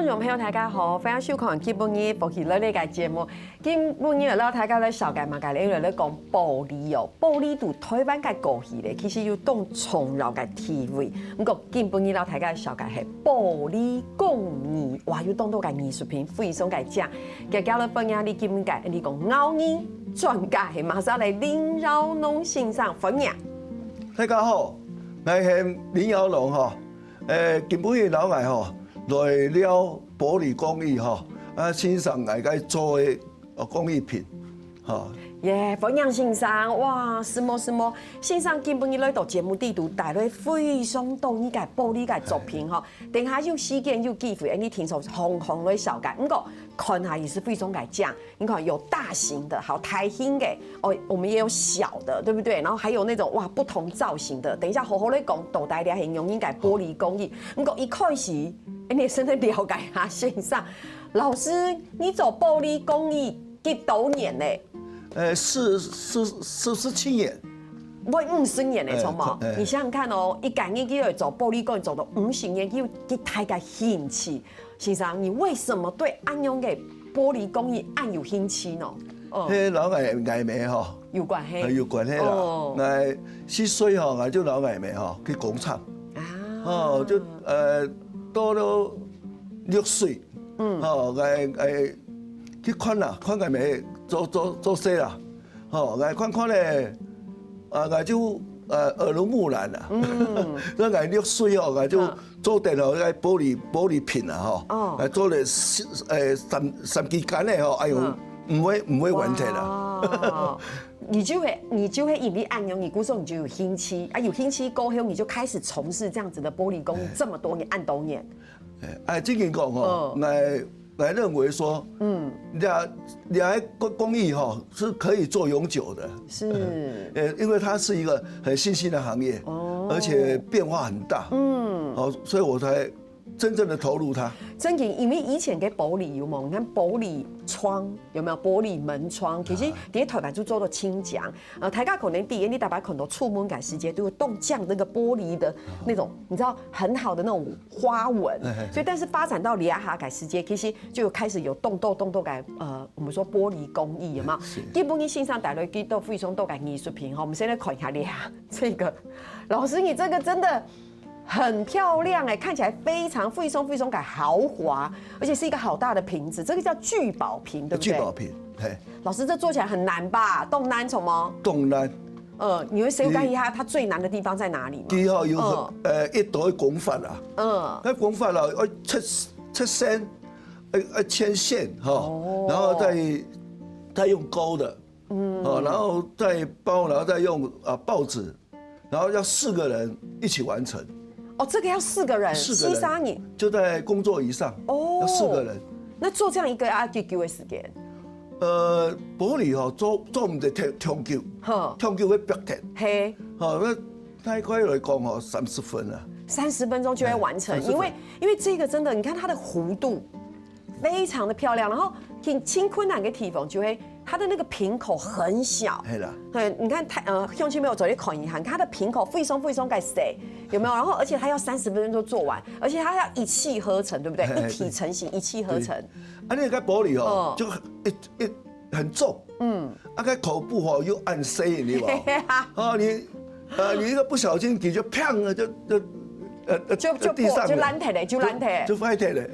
众朋友大家好，欢迎收看今本日保喜乐呢个节目。今本日เรา大家咧小解嘛，介咧咧讲玻璃哦，玻璃对台湾嘅故事咧，其實有當重要嘅地位。不過今本日เรา大家小解係玻璃工藝，哇，有當到嘅藝術品非常嘅正。嘅交了本日你今日你講拗耳專家係馬上嚟林耀農先生分享。大家好，我係林耀農哈。今本日老外吼來了玻璃工藝吼，欣賞大家做嘅工藝品，哈。耶，分享先生，哇，是麼？先生今本日來到節目地度帶來非常多呢個玻璃嘅作品哈，等下有時間有機會，你聽說紅來小解，不過看下也是非常嘅正。你看有大型的，好台型嘅，哦，我們也有小的，對不對？然後還有那種哇不同造型的，等一下好好嚟講，到底你形容呢個玻璃工藝。不過一開始，你先嚟了解下先生，老師，你做玻璃工藝幾多年呢？47年，我50年嘞，從嘛？你想想看哦，一間嘢叫做玻璃工藝做到50年，叫佢大家興趣。先生，你為什麼對安樣嘅玻璃工藝安有興趣呢？迄老外藝名吼，有關係，有關係啦。我4歲吼，我就老藝名吼去工廠，哦，就到了6歲，哦，我去看啦，看藝名。做些啦，吼，我看咧，我就耳濡目染啦。所以我6歲哦，我就做電腦個玻璃片啦，吼，我做了3幾間咧，吼，哎呦，唔會問題啦。你就會因為按用，你估說你就有興趣，有興趣過後你就開始從事這樣子的玻璃工藝，這麼多年，按多年。這個講吼，我認為說，兩個工藝哈是可以做永久的，是，因為它是一個很新興的行業，而且變化很大，所以我才真正的投入它。真嘅，因為以前嘅玻璃有冇？你看玻璃窗有沒有？玻璃門窗，其實喺台灣就做到清講。大家可能第一，你大把很多出門趕時間都會動降那個玻璃的那種，你知道很好的那種花紋。所以，但是發展到兩下趕時間，其實就開始有動豆改我們說玻璃工藝有冇？基本你欣賞帶來幾多非常多嘅藝術品哈。我們現在看一下下這個，老師你這個真的很漂亮哎，看起來非常嘅豪華，而且是一個好大的瓶子，這個叫聚寶瓶，對不對？聚寶瓶，老師，這做起來很難吧？動難什麼？動難。你會誰講一下它最難的地方在哪裡嗎？佢有一道工法啦，那工法啦，要出線，牽線哈，然後再用鈎的，然後再包，然後再用報紙，然後要4個人一起完成。哦，這個要4個人，7、8年就在工作椅上，要4個人。那做這樣一個要幾久的時間？玻璃吼做唔得長久，長久會白鐵。係，那大概來講吼30分啊。30分鐘就會完成，因為這個真的，你看它的弧度非常的漂亮，然後輕困難嘅地方就會。它的那個瓶口很小，對，你看鄉親沒有走去看一下，它的瓶口非常嘅細，有沒有？然後而且它要30分鐘就做完，而且它要一氣呵成，對不對？一體成型，一氣呵成。那個玻璃哦，就很重，那個頭部哦又暗塞，你知道嗎？你一個不小心你就砰了就地上就爛鐵嘞，就壞鐵嘞。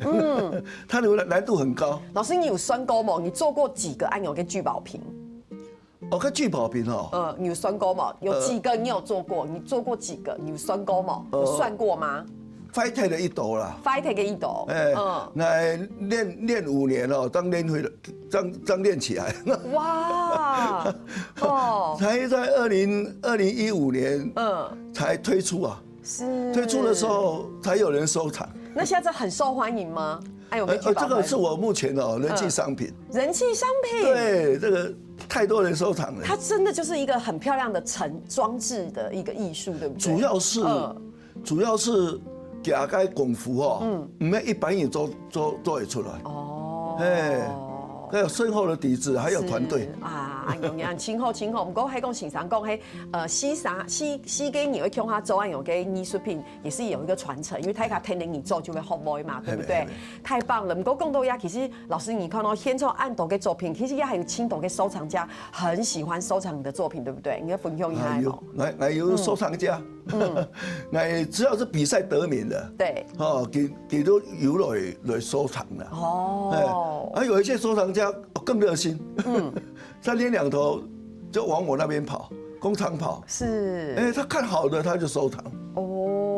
它的難度很高。老師，你有算過嗎？你做過幾個按鈕嘅聚寶瓶？個聚寶瓶哦。你有算過嗎？有幾個你有做過？你做過幾個？你有算過嗎？有算過嗎？壞鐵的一斗啦。壞鐵嘅一斗。那練5年哦，當練起來。哇！才在2015年才推出啊。推出的時候才有人收藏。那現在很受歡迎嗎？這個是我目前的人氣商品。人氣商品。對，這個太多人收藏了。它真的就是一個很漂亮的裝置的一個藝術，對不對？主要是加個功夫哦，唔係一般人做得出來。哦。還有深厚的底子，還有團隊啊。啦，用样清好。唔过还讲欣赏讲四几年会向他做样嘅艺术品，也是有一个传承，因为大家天然你做就会好卖嘛，对不对？太棒了！唔过讲到呀，其实老师你看到现场按多嘅作品，其实也还有青岛嘅收藏家很喜欢收藏你的作品，对不对？你要分享一下哦。有收藏家，只要是比赛得名的，对，佢都有来收藏的。哦，有一些收藏家更热心，3天2头就往我那边跑，工厂跑。是，他看好的他就收藏。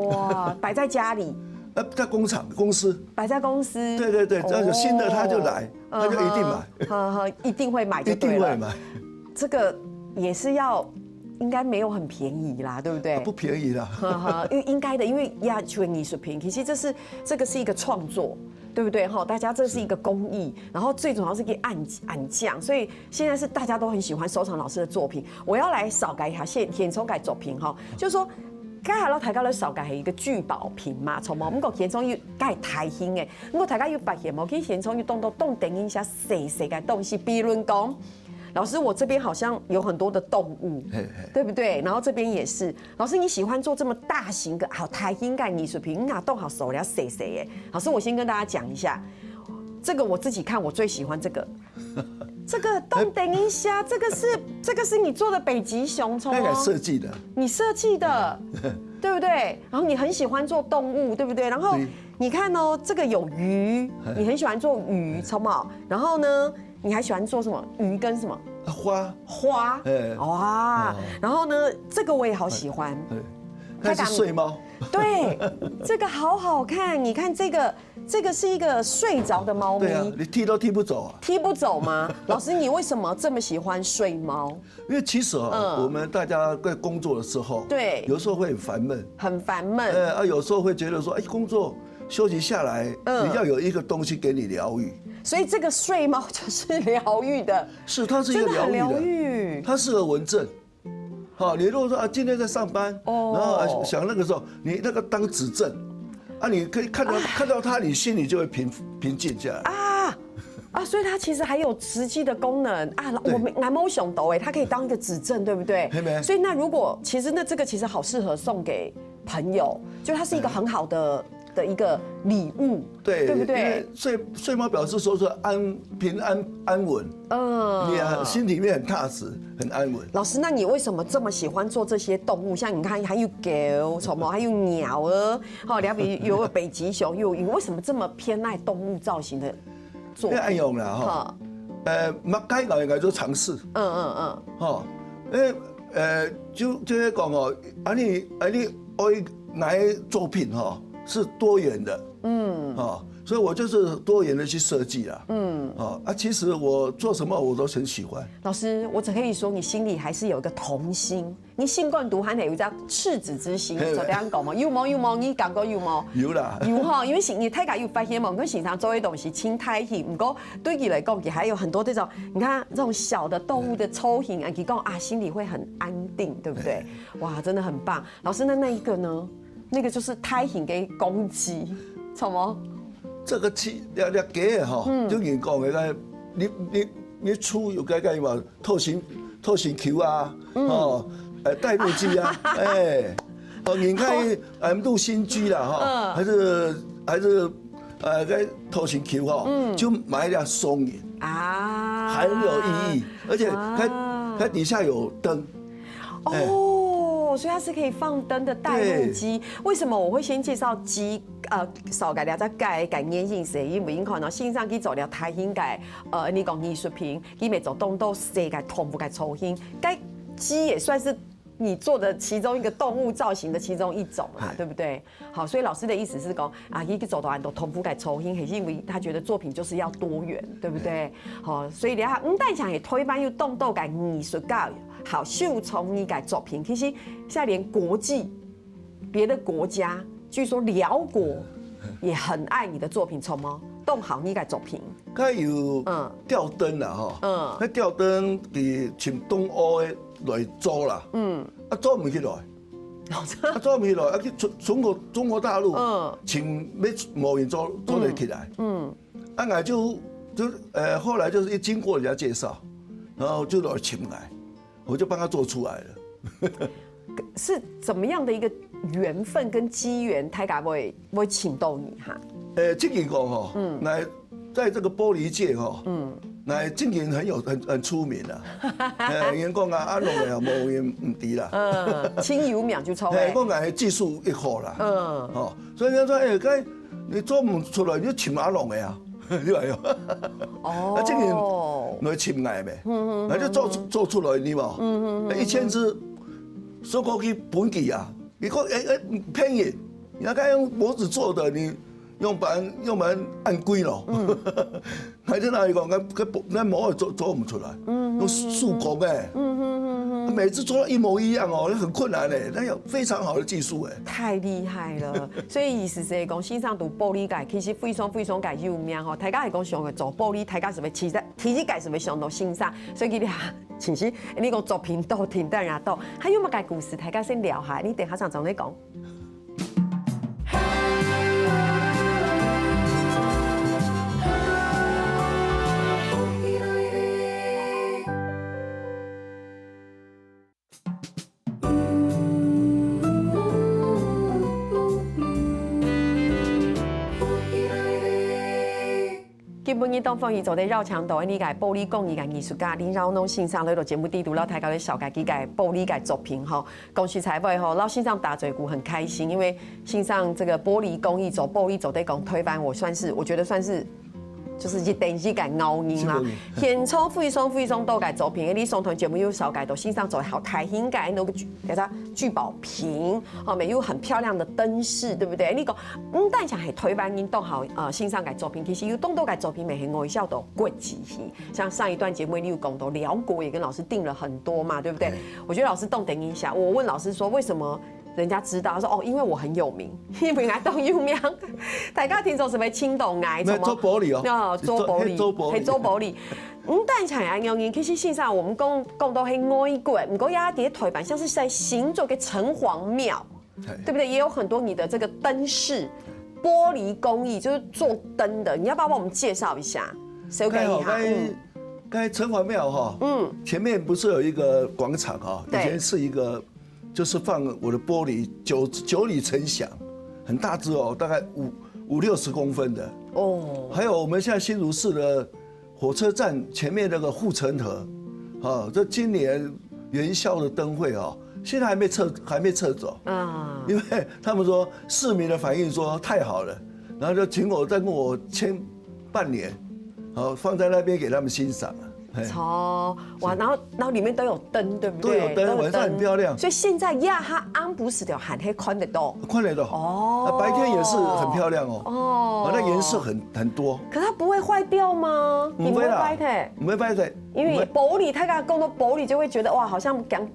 哇，摆在家里。在公司摆在公司，对，只要有新的他就来，他就一定买，一定会买就对了，一定会买。这个也是应该没有很便宜啦，对不对？不便宜啦，因为应该的，因为亚洲艺术品，其实这个是一个创作，对不对？大家这是一个工艺，然后最主要是可以按匠，所以现在是大家都很喜欢收藏老师的作品。我要来少改一下现抽改作品就是说。刚才大家咧受嘅係一個聚寶瓶嘛，從冇咁個現場要梗係太興嘅，咁大家要發現冇，佢現場要動定一下細嘅東西，比如講，老師我這邊好像有很多的動物，對不對？然後這邊也是，老師你喜歡做這麼大型嘅好太興嘅藝術品，哪動好手了細嘅？老師我先跟大家講一下，這個我自己看我最喜歡這個。这个等一下，这个是你做的北极熊虫哦，设计的，你设计的，对不对？然后你很喜欢做动物，对不对？然后你看哦，这个有鱼，你很喜欢做鱼，虫毛。然后呢，你还喜欢做什么？鱼跟什么？花，哇！然后呢，这个我也好喜欢。它是睡猫。对，这个好好看。你看这个是一个睡着的猫咪。对啊，你踢都踢不走啊。踢不走吗？老师，你为什么这么喜欢睡猫？因为其实我们大家在工作的时候，对，有时候会很烦闷。很烦闷。有时候会觉得说，工作休息下来，你要有一个东西给你疗愈。所以这个睡猫就是疗愈的。是，它是一个疗愈的。它适合文正。好，你如果说今天在上班，然后想那个时候，你那个当指正，你可以看到它，你心里就会平静下来。所以它其实还有实际的功能啊。我们南猫熊斗它可以当一个指正，对不对？所以那如果其实这个其实好适合送给朋友，就它是一个很好的一个礼物，对不对？睡猫表示说是平安稳，你心里面很踏实，很安稳。老师，那你为什么这么喜欢做这些动物？像你看，还有狗、什么，还有鸟儿，有北极熊，有鱼，为什么这么偏爱动物造型的作品？爱用啦，乜该爱做尝试，就讲你爱作品是多元的，所以我就是多元的去设计啦，其实我做什么我都很喜欢。老师，我只可以说你心里还是有一个童心，你心冠独还有一只赤子之心，就这样讲嘛。有冇？你感觉有冇？有啦，有因为你太家有发现嘛，跟平常做的东西轻太轻，不过对你来讲，也还有很多这种，你看这种小的动物的抽形，你讲心里会很安定，对不对？哇，真的很棒。老师，那一个呢？那个就是胎形给公鸡，什么？这个两鸡就人讲的，你出有该嘛透形球啊，带路机啊，你看入新居啦还是个透形球就买了松银很有意义，而且它底下有灯。所以它是可以放灯的带路机。为什么我会先介绍机？少改了再概念性是因为因看到线上去做了太兴改，你讲艺术品，佢咪做动到世界同步嘅抽型，该鸡也算是你做的其中一个动物造型的其中一种啦，对不对？好，所以老师的意思是讲一个走到很多同步改抽型，也是因为他觉得作品就是要多元，对不对？好，所以你看代强也推翻又动到改艺术教育。好，秀从你改作品，其实现在连国际别的国家，据说辽国也很爱你的作品，从吗？动好你改作品，它有吊灯啦，那吊灯是从东欧的来租啦，租唔起来，租唔起来，去中国大陆，请要模型租得起来，就后来就是经过人家介绍。然后就来请来，我就帮他做出来了。是怎么样的一个缘分跟机缘，大家会请到你哈？这个讲吼，来在这个玻璃界吼，来这个很出名啦。人讲啊，阿龙啊，无言唔低啦。轻有秒就超。讲啊，技术一好啦。哦，所以人家说，该你做唔出来，你就请阿龙的啊，你话哟。哦。这个来请来呗，那就做出来你嘛，1000只。收过去本地啊，你讲便宜，你该用模子做的，你用板按规咯。还在哪里讲？那模做不出来，用速工哎。每次做到一模一样哦，很困难嘞，那有非常好的技术哎。太厉害了，所以意思是讲，线上读玻璃界，其实非常界有名吼。大家是讲想要做玻璃，大家是要其实界是要上到线上，所以佢哋其实你讲作品多，挺当然多，还有乜嘅故事，大家先聊下，你等下上再講。今晡日當放映做啲繞牆道，呢個係玻璃工藝嘅藝術家林饒農先生嚟到節目地圖，老大家咧紹介幾個玻璃嘅作品吼。恭喜彩排吼，老先生打嘴鼓很開心，因為先生這個玻璃工藝做玻璃做得講推翻，我覺得算是。就是一電視界熬音啦，現場非常多嘅作品，你上台節目有紹介到，線上做好開心嘅那個叫做聚寶瓶，後面有很漂亮的燈飾，對不對？你講但係推翻音都好，線上嘅作品，其實有多嘅作品咪係外銷到國際去，像上一段節目你有講到寮國也跟老師訂了很多嘛，對不對？我覺得老師動等一下，我問老師說為什麼？人家知道，他說哦，因為我很有名，因為我當有名。大家聽眾是咪青島嗌？沒做玻璃哦，做玻璃，係做玻璃。但係安樣其實線上我們講到係外國，唔過有一啲台版，像是在新竹嘅城隍廟，對不對？也有很多你的這個燈飾、玻璃工藝，就是做燈的。你要不要幫我們介紹一下？誰給你哈？該城隍廟哈，前面不是有一個廣場哈？以前是一個。就是放我的玻璃九里城響，很大隻哦，大概50-60公分的哦。還有我們現在新竹市的火車站前面那個護城河，啊，這今年元宵的燈會哦，現在還沒撤走啊，因為他們說市民的反應說太好了，然後就請我再跟我簽半年，好放在那邊給他們欣賞。超哇，然後裡面都有燈，對不對？都有燈，晚上很漂亮。所以現在呀，它安不死條喊黑看得到，看得到哦。白天也是很漂亮哦。哦，那顏色很多。可它不會壞掉嗎？不會啦，不會壞的。因為玻璃，他剛剛講到玻璃，就會覺得哇，好像講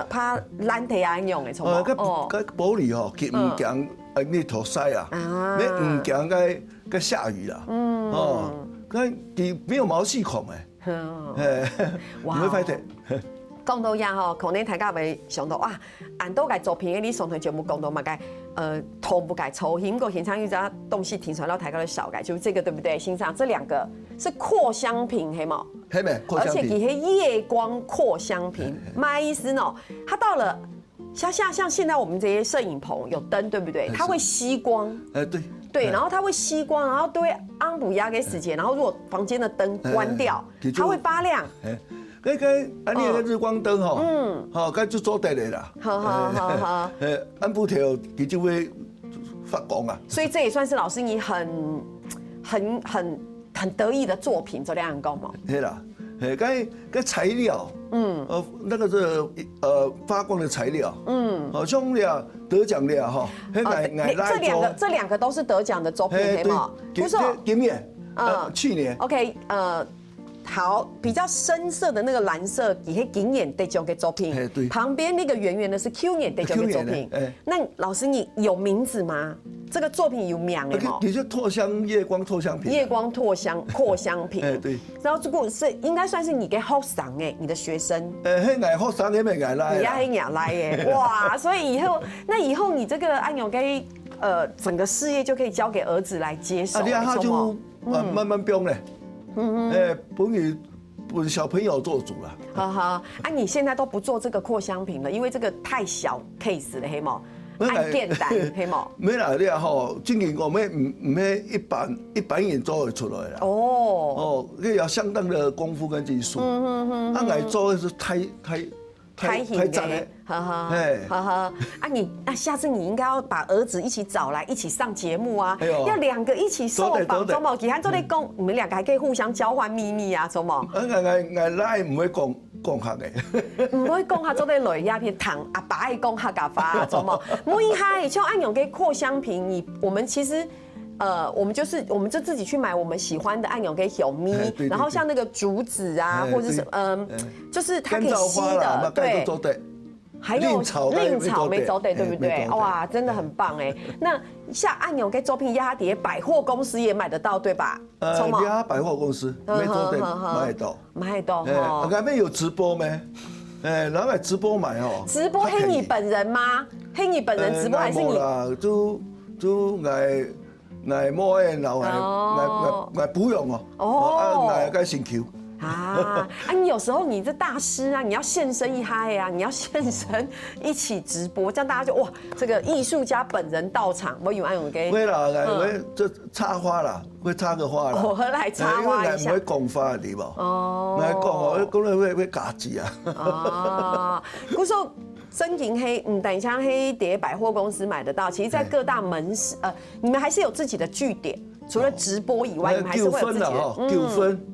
怕爛體啊樣嘅，從哦。個玻璃哦，佢唔講你頭曬啊，你唔講個下雨啦。哦，佢沒有毛細孔誒。哇！唔會快啲。講到呀吼，可能大家會想到哇，按到個作品，你上台節目講到嘛個頭部個抽險個現場有隻東西停出來，然後大家都小改，就是這個對不對？欣賞這兩個是擴香瓶，係嗎？係咪？而且佢係夜光擴香瓶，咩意思呢？它到了像現在我們這些攝影棚有燈，對不對？它會吸光。對。對，然後它會吸光，然後都會安補壓給時間，然後如果房間的燈關掉，它會發亮。你個日光燈吼，好，咁就做得嚟啦。好，安補條佢就會發光啊。所以這也算是老師你很得意的作品，這兩個嘛。係啦，個材料，那個是發光的材料，好像呀得獎的哈，這兩個都是得獎的作品，對嗎？不是，今年，去年。OK，好，比較深色的那個藍色，也是今年得獎的作品。旁邊那個圓圓的是去年得獎的作品。那老師你有名字嗎？這個作品有名的嗎？你就拓香夜光拓香瓶。夜光擴香瓶。對。然後這個是應該算是你嘅學生誒，你的學生。迄個學生你咪捱來。你也係捱來誒，哇！所以以後你這個安永給整個事業就可以交給兒子來接手。他就慢慢變咧。本为小朋友做主了。哈哈，啊，你现在都不做这个扩香瓶了，因为这个太小 case 了，黑毛。按简单，黑毛。没啦，你啊吼，最近我们唔系一般人做会出来啦。哦，你要相当的功夫跟技术。俺做的是太赞了。哈哈，哈哈。啊你，下次你应该要把儿子一起找来，一起上节目啊。要2个一起受访，周某，其他做咧讲，你们2个还可以互相交换秘密啊，周某。我来唔会讲客的，唔会讲客做咧累鸦片糖，阿爸爱讲客家话，周某。每嗨，像按用给扩香瓶，我们其实。我们就自己去买我们喜欢的按钮给小咪，然后像那个竹子啊，或者是就是它可以吸的，对，还有令草莓走得，对不对？哇，真的很棒哎。那像按钮给周平压碟，百货公司也买得到，对吧？压百货公司没走得买得到哈。那边有直播没？然后直播买哦。直播黑你本人吗？黑你本人直播还是你？就爱摸的，然后爱不用哦，爱该先求。你有时候你这大师啊，你要现身一嗨啊，你要现身一起直播，这样大家就哇，这个艺术家本人到场，我以为用给。会啦，会这插花啦，会插个花啦。我来插花一下。因为唔会讲花的吧？来讲哦，讲了会假字啊。古说。真银黑，等一下黑碟百货公司买得到。其实，在各大门市，你们还是有自己的据点，除了直播以外，你们还是会有自己的。9分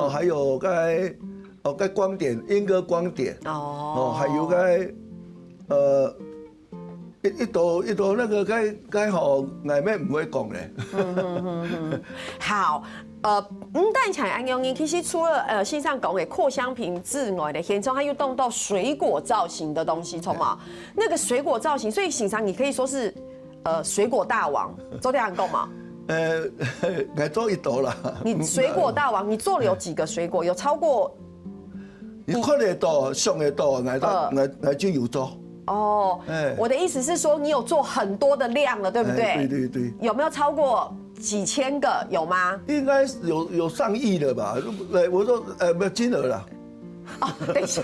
还有该光点，莺歌光点，还有一道那个该好，内面唔会讲嘞。好。但像安用其实除了线上讲的扩香瓶之外的，现场还有动到水果造型的东西，从嘛那个水果造型，所以欣赏你可以说是水果大王，昨天讲嘛。我做一道啦。你水果大王，你做了有几个水果？有超过？你看得到、想得到，我就有做。哦，我的意思是说，你有做很多的量了，对不对？对。有没有超过几千个？有吗？应该有上亿了吧？我说没有金额啦。等一下，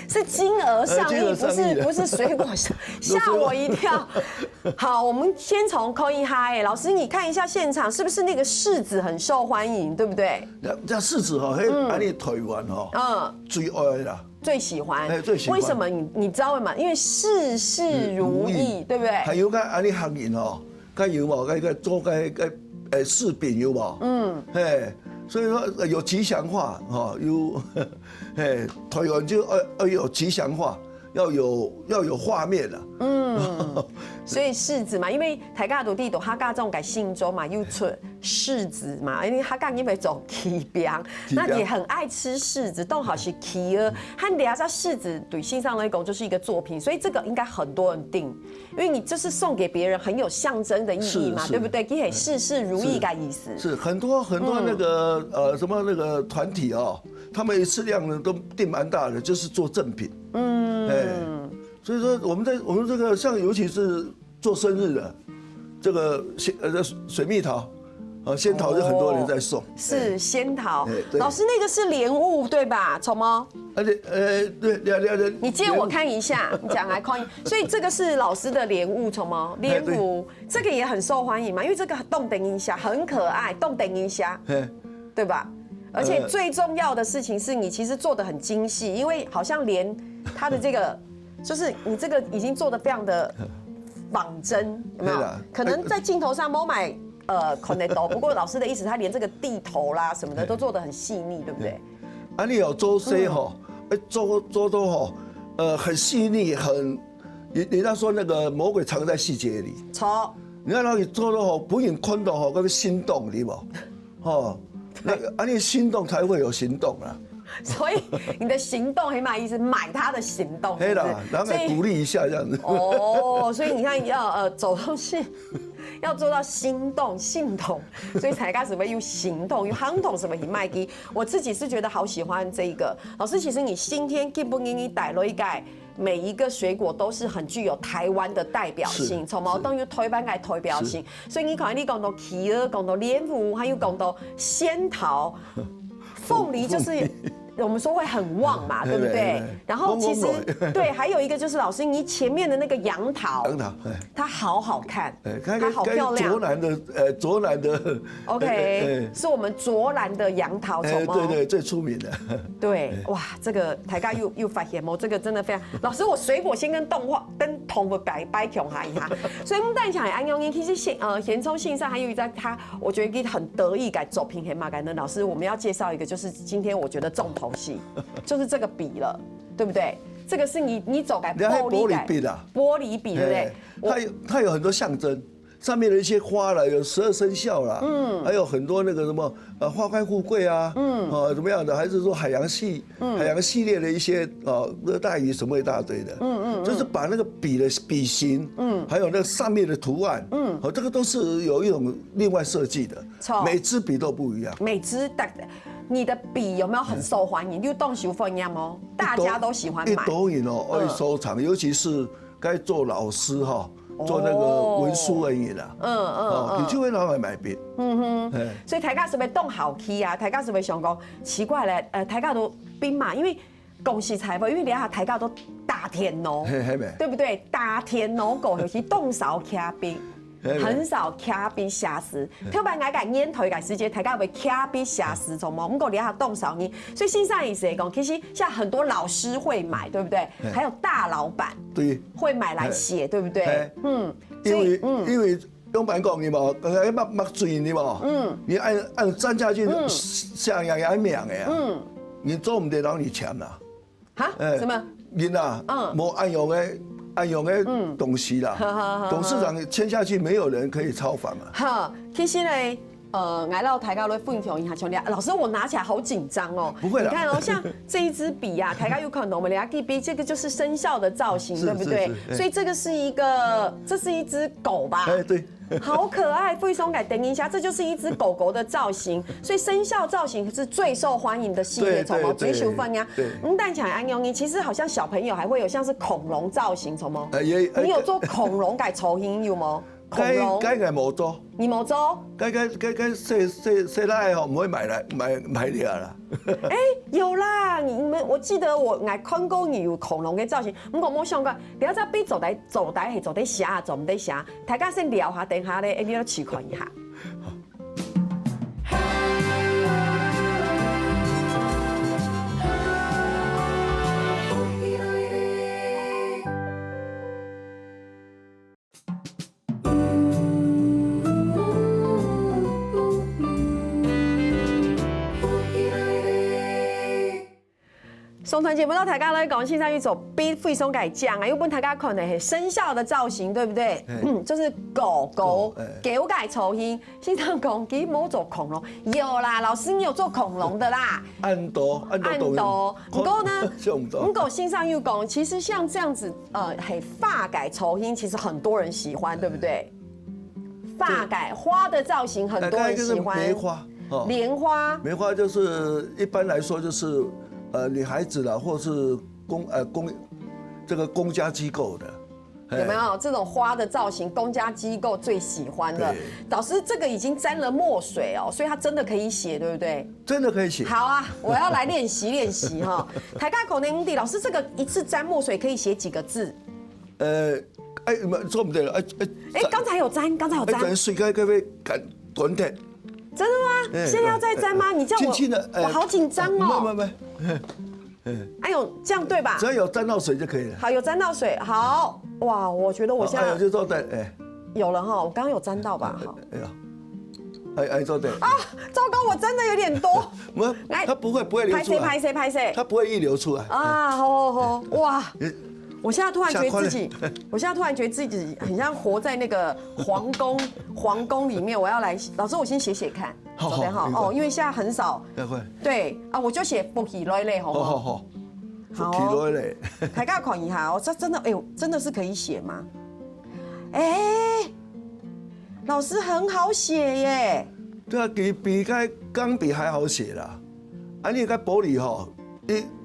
是金额上亿，不是水果上，吓我一跳。好，我们先从扣一嗨，老师你看一下现场是不是那个柿子很受欢迎，对不对？这柿子哈，喺你台湾哈，最爱啦。最喜欢，最喜欢。为什么你知道吗？因为事事如意，对不对？还有安尼行人哦，该有嘛，该做该柿饼有嘛，所以说有吉祥话哈，有台湾就要有吉祥话，要有画面了。所以柿子嘛，因为台家土地都客家这种改姓周嘛，又出柿子嘛，因为客家因为走起饼，那也很爱吃柿子，都好是起儿。和俩家柿子对欣赏来讲就是一个作品，所以这个应该很多人订，因为你就是送给别人很有象征的意义嘛，对不对？给事事如意的意思。是很多那个什么那个团体哦，他们一次量呢都订蛮大的，就是做赠品。所以说我们这个像尤其是做生日的这个水蜜桃，仙桃就很多人在送。是仙桃，老师那个是莲雾对吧？丑猫？对，你借我看一下，你讲来看。所以这个是老师的莲雾，丑猫莲雾，这个也很受欢迎嘛，因为这个动等一下很可爱，动等一下，对吧？而且最重要的事情是你其实做的很精细，因为好像连它的这个。就是你这个已经做的非常的仿真，有没有？可能在镜头上没买可能都，不过老师的意思，他连这个地头啦什么的都做的很细腻，对不对？你有做 C 哈，做都哈，很细腻，你那说那个魔鬼藏在细节里。错。你看那里做的哈，不仅看到哈，那个心动，你不？那你心动才会有行动啦。所以你的行动起码意思买他的行动，可以啦，然后来鼓励一下这样子。所以你看要走东西要做到心动、性动，所以才开始会用行动、用行动什么去卖给。我自己是觉得好喜欢这一个老师。其实你今天给不给你带了一概。每一个水果都是很具有台湾的代表性，从毛等于台湾的代表性。所以你看你讲到企鹅，讲到莲雾，还有讲到仙桃。凤梨就是我们说会很旺嘛，对不对？然后其实对，还有一个就是老师，你前面的那个杨桃，它好好看，它好漂亮。卓兰的 ，OK， 是我们卓兰的杨桃虫哦，对，最出名的。对，哇，这个大家又发现哦，这个真的非常。老师，我水果先跟同步摆强一下。所以我们带起来安用英，其实咸葱信上还有一张我觉得很得意改作品很马感的老师，我们要介绍一个，就是今天我觉得重头戏，就是这个笔了，对不对？这个是你走改玻璃笔的，玻璃笔对不对？它有很多象征。上面的一些花了，有12生肖啦，还有很多那个什么花开富贵啊，怎么样的，还是说海洋系列的一些热带鱼什么一大堆的，就是把那个笔的笔形，还有那个上面的图案，这个都是有一种另外设计的，每支笔都不一样，每支你的笔有没有很受欢迎？就动手分样哦，大家都喜欢买，一抖音哦，爱收藏，尤其是该做老师哈。做那个文书而已啦，你就会拿来买笔，所以大家是不是动好气啊？大家是不是想讲奇怪咧？大家都兵嘛，因为恭喜财富，因为你下大家都大田农，对不对？大田农狗尤其动手卡笔。很少卡笔写诗，特别爱改烟头改时间，大家会卡笔写诗，从么？我们讲你下动手呢，所以线上意思来讲，其实像很多老师会买，对不对？还有大老板对会买来写，对不对？因为用白讲你嘛，要抹水你嘛，你按站下去，像样命的呀，你做唔得让你钱啦，哈？什么？人啊，无按用的东西啦，董事长签下去，没有人可以超凡啊。好，其实呢，挨到台高的分享一下兄弟，老师我拿起来好紧张哦。不会的，你看哦，像这一支笔啊，台高有可能我们俩笔，这个就是生肖的造型，对不对？所以这个是这是一只狗吧？哎，对。好可爱，傅玉松改等一下，这就是一只狗狗的造型，所以生肖造型是最受欢迎的系列，从吗？追求分呀，但讲安用你其实好像小朋友还会有像是恐龙造型，从吗？你有做恐龙改抽音有吗？恐龙？该冇做，你冇做？该谁来吼，唔会买了啦。哎，有啦，我记得我爱看过有恐龙的造型，不过我想过，你要知道比走台是走在写，走唔得写，大家先聊下，等下咧，你要试看一下。送团节目到大家来讲，线上一种笔费松改讲啊，又问大家可能是生肖的造型，对不对？就是狗狗改抽音，线上讲给某种恐龙有啦，老师你有做恐龙的啦，按多，不过呢，不过线上又讲，其实像这样子，嘿发改抽音，其实很多人喜欢，对不对？发改花的造型很多人喜欢，莲花，梅花就是一般来说就是。女孩子啦，或是公家机构的，有没有这种花的造型？公家机构最喜欢的。老师，这个已经沾了墨水哦，所以它真的可以写，对不对？真的可以写。好啊，我要来练习哈。台大口内地老师，这个一次沾墨水可以写几个字？做不对了，刚才有沾。水该被滚点。真的吗？现在要再沾吗？你叫我，我好紧张哦。没，哎呦，这样对吧？只要有沾到水就可以了。好，有沾到水，好哇！我觉得我现在就做对，有了哈，我刚刚有沾到吧？好，做对啊！糟糕，我沾的有点多。它不会流出来。拍谁？它不会溢流出来。啊，好，哇！我现在突然觉得自己很像活在那个皇宫里面。我要来，老师，我先写看，好，因为现在很少。对啊，我就写不起来嘞，好不好？好，不起来嘞。大家看一下哦，这真的，真的是可以写吗？老师很好写耶。对啊，比钢笔还好写啦。你个玻璃哈，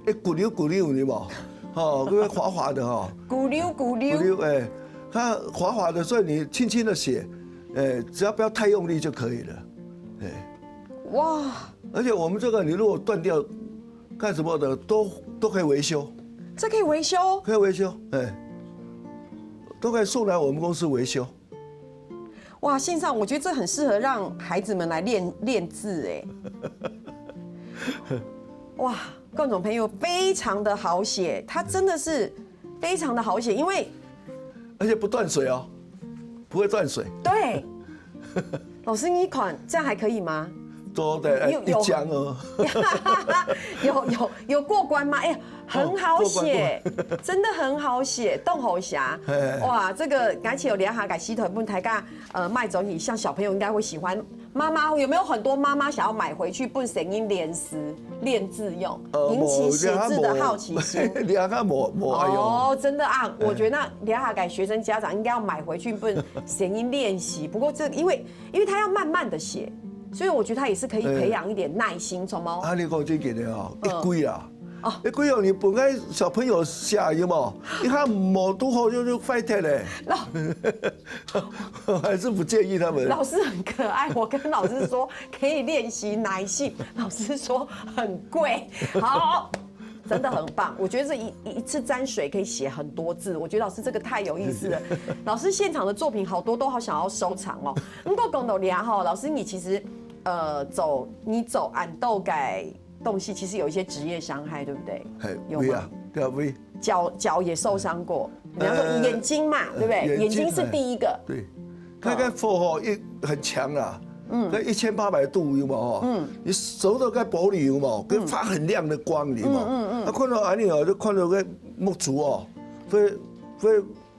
一鼓溜你嘛。因为滑滑的哈，咕溜，它滑滑的，所以你轻轻的写，只要不要太用力就可以了，哇，而且我们这个你如果断掉，干什么的都可以维修。这可以维修？可以维修，哎，都可以送来我们公司维修。哇，线上我觉得这很适合让孩子们来练字哎。哇，观众朋友非常的好写，它真的是非常的好写，因为而且不断水哦，不会断水。对，老师你看这样还可以吗？多的一江哦，有过关吗？哎，很好写，真的很好写，动好侠。哇，这个而且有两下改西腿不台噶卖走你，像小朋友应该会喜欢。妈妈有没有很多妈妈想要买回去不声音练诗练字用，引起写字的好奇心？两下没哦，真的啊，我觉得那两下改学生家长应该要买回去不声音练习。不过这因为他要慢慢的写。所以我觉得他也是可以培养一点耐心，从吗？啊，你讲这个的哦，一规啊，一规哦，你本来小朋友写有冇？你看冇读好就坏掉嘞。还是不建议他们。老师很可爱，我跟老师说可以练习耐性，老师说很贵。好。真的很棒，我觉得这一次沾水可以写很多字，我觉得老师这个太有意思了。老师现场的作品好多都好想要收藏哦。不过讲到俩哈，老师你其实走暗斗改洞悉，其实有一些职业伤害，对不对？有吗？对啊，会。脚也受伤过，比方说眼睛嘛，对不对？眼睛是第一个。对，他跟负荷很强啊。在1800度有冇？你手都在玻璃有冇？跟发很亮的光有冇？看到安尼哦，就看到个木竹哦，会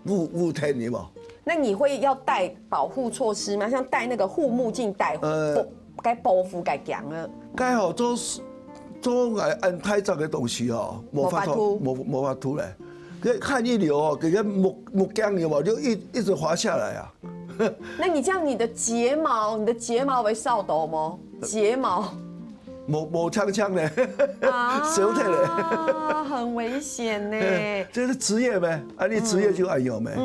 雾天有冇？那你会要带保护措施吗？像戴那个护目镜，该包覆该强了。该好做按太脏的东西哦，没法涂嘞。看一流哦，给个木浆有冇？就一直滑下来啊。那你这样，你的睫毛会扫到吗？睫毛，冇呛的，手退了，很危险呢。这是职业呗，你职业就爱有呗。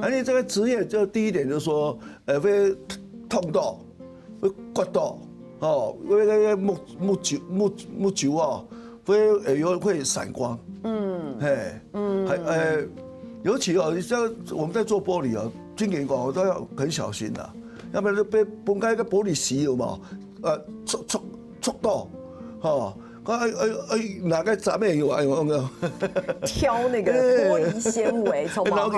你这个职业就第一点就是说，会痛到，会刮到，哦，那个木球哦，会闪光，尤其哦，像我们在做玻璃哦。经典讲，我都要很小心啦，要不然就被崩开个玻璃洗有冇？戳到，哈，哪个咱们有挑那个玻璃纤维，从老给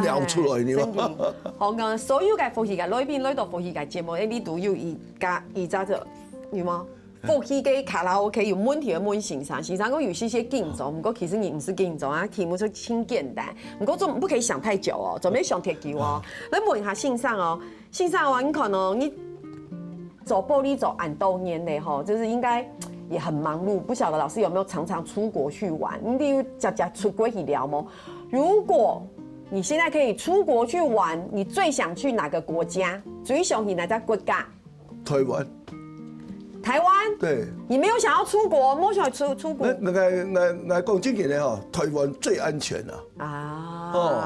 撩出来，你嘛？好讲，所有嘅呼吸嘅来宾来到呼吸嘅节目，你都有咋着，有吗？呼吸嘅卡拉 OK 有问题的问先生讲有些紧张，不过其实你不是紧张啊，题目就轻简单，不过不可以想太久哦，准备想太久哦。来问一下信上哦，信上完可能你走玻璃走按多年嘞哈，就是应该也很忙碌，不晓得老师有没有常常出国去玩？你有假出国去聊吗？如果你现在可以出国去玩，你最想去哪个国家？最想去哪个国家？台湾。台湾？对，你没有想要出国，没想出国。我讲真嘅咧吼，台湾最安全啦。哦，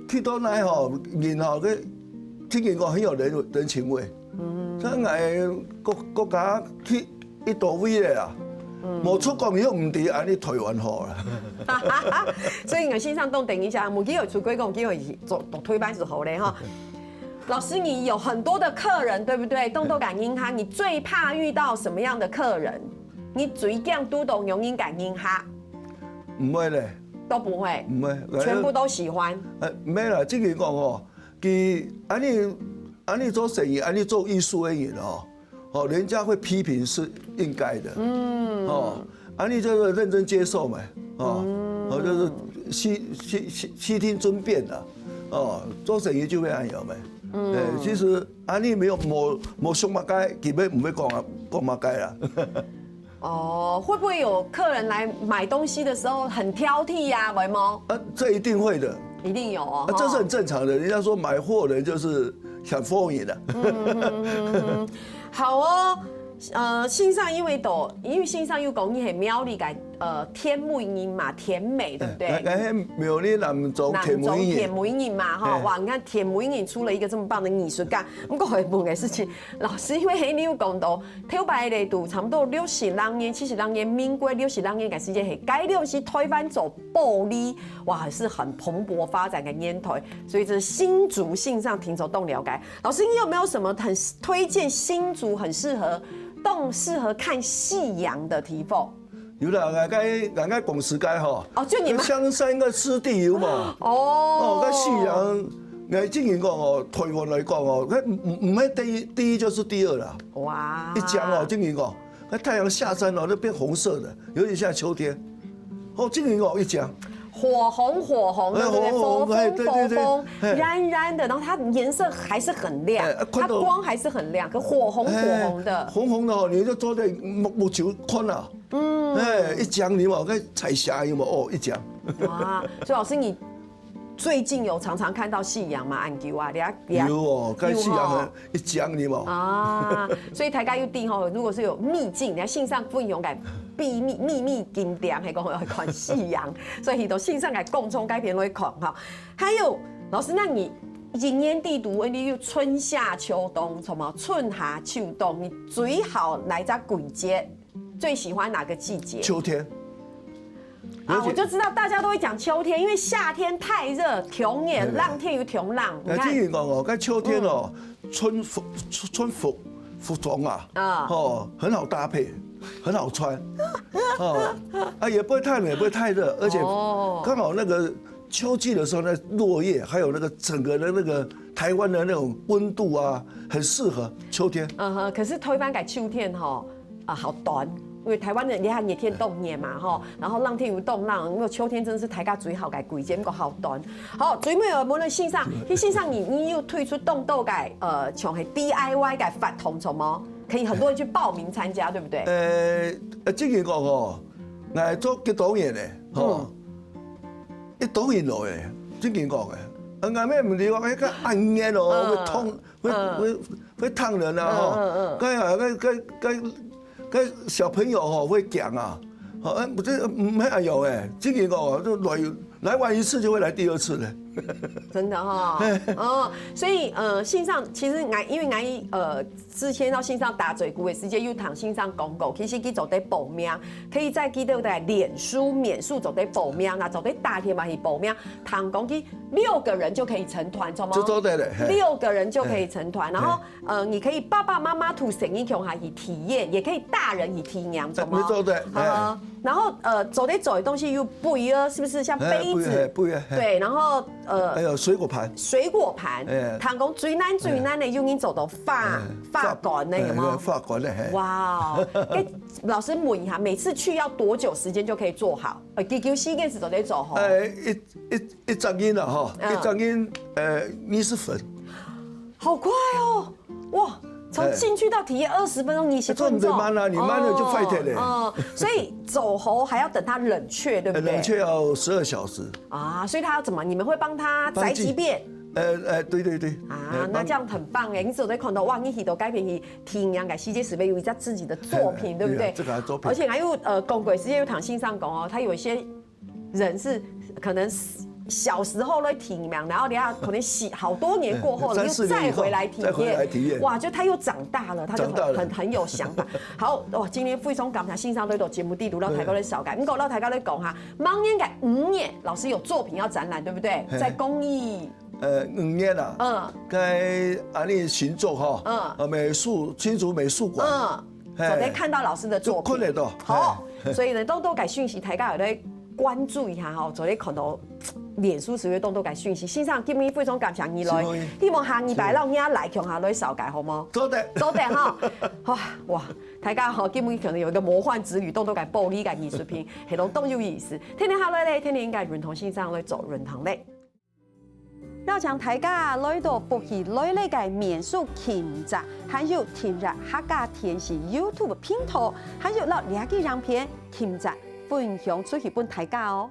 去到那吼，人吼佢听见讲很有人情味。国家去一大位咧啊，无出国你又唔伫安尼台湾好啦。所以我线上都等一下，冇机会出国，有机会做推班就好咧哈。老师，你有很多的客人，对不对？动动感应哈，你最怕遇到什么样的客人？你最惊都动用音感应哈？唔会咧，都不会，唔会，全部都喜欢。没啦，这个讲哦，佢安尼做生意，安尼做艺术的人哦，人家会批评是应该的，安尼就是认真接受嘛，就是悉听尊便的，做生意就会安样嘛。其实安尼没有冇上马街，基本唔会讲马街啦。会不会有客人来买东西的时候很挑剔呀？会吗？这一定会的，一定有哦。这是很正常的。人家说买货的就是想风云的。好哦，线上因为线上有讲伊系苗栗嘅天美音嘛，甜美对不对？迄苗栗南庄甜美音嘛，哈，哇，你看甜美音出了一个这么棒的艺术家。不过会问嘅事情，老师因为你有讲到，台北嚟度差不多60人年、70人年，民国60人年嘅时间系改良是台湾走暴力，哇，是很蓬勃发展嘅年代，所以这新竹线上停手动了解。老师，你有没有什么很推荐新竹很适合看夕阳的地方？有啦，人家讲世界吼，哦，就你们香山个湿地有嘛？哦，个夕阳，竟然讲哦，台湾来讲哦，唔系第一就是第二啦。哇！一讲哦，竟然讲，那太阳下山哦，那变红色的，有点像秋天。哦，竟然讲一讲。火红的，对不对？火风，燃的，然后它颜色还是很亮，它光还是很亮，可火红的。红的哦，你就坐在木球看啊，一讲你嘛，跟彩霞有嘛哦，一讲。哇，所以老师你最近有常常看到夕阳吗？按球啊，有哦，看夕阳一讲你嘛。啊，所以大家要定吼，如果是有秘境，你看线上分享给秘密景点，还讲会看夕阳，所以都线上给共创改变来看哈。还有老师，那你一年地图，你有春夏秋冬，什么春夏秋冬，你最好哪个季节？最喜欢哪个季节？秋天。啊，我就知道大家都会讲秋天，因为夏天太热，穷也浪天有穷浪。你看，这个哦，跟秋天哦，春服装啊，很好搭配，很好穿，也不会太冷，也不会太热，而且刚好那个秋季的时候，那落叶还有那个整个的那个台湾的那种温度啊，很适合秋天。可是台湾改秋天好短。因为台湾人你看热天冻热嘛吼，然后浪天有冻浪，因为秋天真的是大家最好嘅季节，不过好短。好，最尾无论线上，线上你又推出冻豆嘅像係 DIY 嘅法同什麼，可以很多人去报名参加，对不对？这个講哦，我做結黨員咧，一黨員落嘅，這個講嘅，我咩唔理講，一個暗嘅咯，會痛，會燙人啊，跟小朋友哦会讲啊，不这没有哎，这个哦就来玩一次就会来第二次了。真的哈，所以线上其实因为之前到线上打嘴鼓的时间又躺线上公告，其实去做在报名，可以在记得在脸书免数做在报名，那做在大天嘛去报名，躺公去6个人就可以成团，懂吗？就做对了，6个人就可以成团，然后你可以爸爸妈妈图省一穷还以体验，也可以大人以体验，懂吗？没做对。然后走的东西又不一样，是不是？像杯子，不一样。对，然后还有水果盘，糖工最难的用你走到发管那个吗？发管的。哇，老师问一下，每次去要多久时间就可以做好？4件事都得做好。一张印了哈，一张印20分。好快哦，哇！从进去到体验20分钟，20分钟。慢了，你慢了就快点了。所以走喉还要等它冷却，对不对？冷却要12小时。啊，所以他要怎么？你们会帮他宅急便？对。那这样很棒哎！你走在看到哇，你许多改变去体验个世界史杯，有一家自己的作品，对不对？这个还作品。而且还有公轨世界有躺线上讲哦，他有一些人是可能小时候来体验，然后等下可能好多年过后了，又再回来体验，哇，就他又长大了，他就很有想法。好，哇，今天非常感谢线上呢度节目地图老大哥咧小解，唔过老大哥咧讲下，明年嘅5年，老师有作品要展览，对不对？在公益。5年啦，该安利行作哈，新竹美术馆，就得看到老师的作品，看得到。好，所以呢，都改讯息，大家有在关注一下哈，就得看到脸书时都改讯息。线上今日非常感谢你来，希望下礼拜让人来强下来少改好吗？做得哈，哇，大家好，今日可能有一个魔幻之旅，都改暴力感艺术品，系都有意思。天天下来咧，天天应该认同线上来做认同咧。要将大家來到福氣來呢個免術傾集，還有聽日客家電視 YouTube 頻道，還有落兩個影片傾集分享出去俾大家哦。